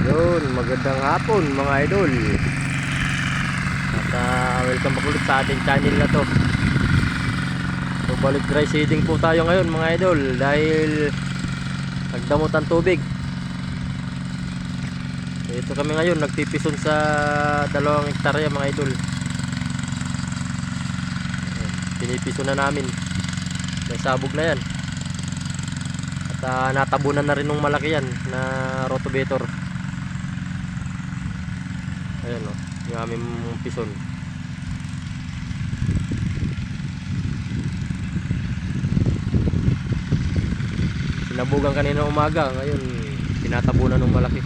Yun, magandang hapon mga idol. At welcome back ulit sa ating channel na to. So balik dry seeding po tayo ngayon mga idol, dahil nagdamot ang tubig. Ito kami ngayon nagpipison sa 2 hektarya mga idol. Pinipison na namin. May sabog na yan. At natabunan na rin ng malaki yan na rotovator. Ayan o, yung aming pison. Sinabugan kanina umaga, ngayon tinatabunan ng malaki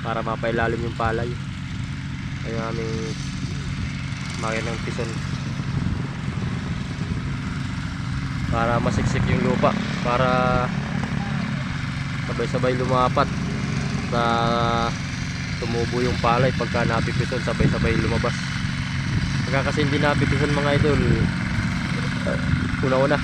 para mapailalim yung palay. Ayun ang aming makinang pison para masiksik yung lupa, para sabay-sabay lumapat sa tumubo yung palay. Pagka napipison, sabay-sabay lumabas. Pagka kasi hindi napipison mga idol, una-una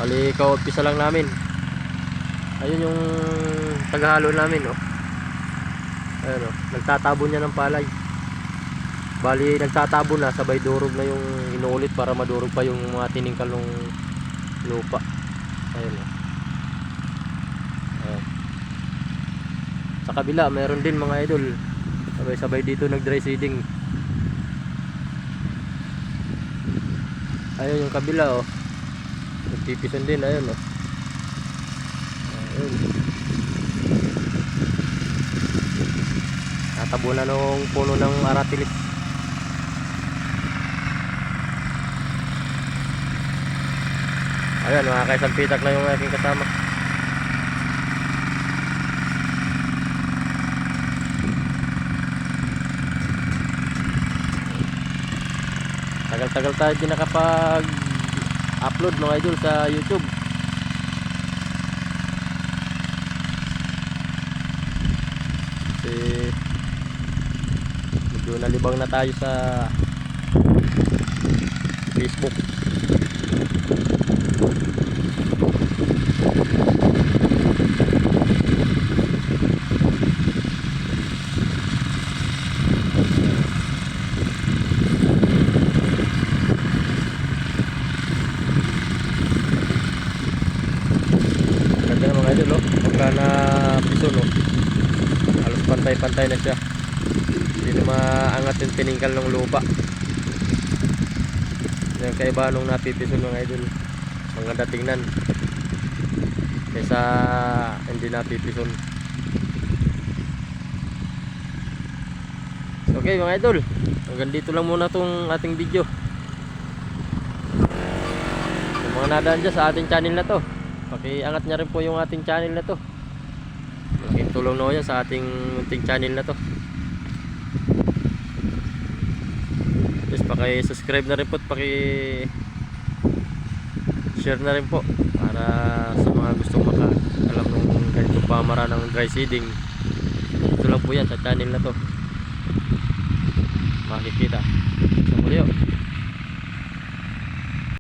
ali kaumpisa lang namin. Ayun yung taghalo namin oh. Ayun oh, nagtatabon niya ng palay. Bali nagtatabon na, sabay durog na yung inuulit para madurog pa yung mga tiningkal ng lupa. Ayun oh. Ayun. Sa kabila meron din mga idol, sabay-sabay dito nag dry seeding. Ayun yung kabila oh, nagpipison din. Ayun oh. Ayun. Natabunan ng puno ng aratilis. Ayan, mga kaisang pitak na yung aking kasama. Tagal-tagal tayo din nakapag-upload mga idol sa YouTube. Kasi medyo nalibang na tayo sa Facebook. Ganda mga idol oh, pagka na pison oh, halos pantay-pantay na siya. Hindi na maangat yung tiningkal ng lupa. Yung kaiba nung napipison mga idol, ang ganda tingnan kaysa hindi napipison. Okay mga idol, hanggang dito lang muna tong ating video. Yung mga nadaan dyan sa ating channel na to, pakiangat nya rin po yung ating channel na to. Malaking tulong na yan sa ating munting channel na to. Please paki-subscribe na rin po at paki-share na rin po para sa mga gustong maka-alam ng ganitong pamara ng dry seeding. Ito lang po yan sa channel na to makikita. So muli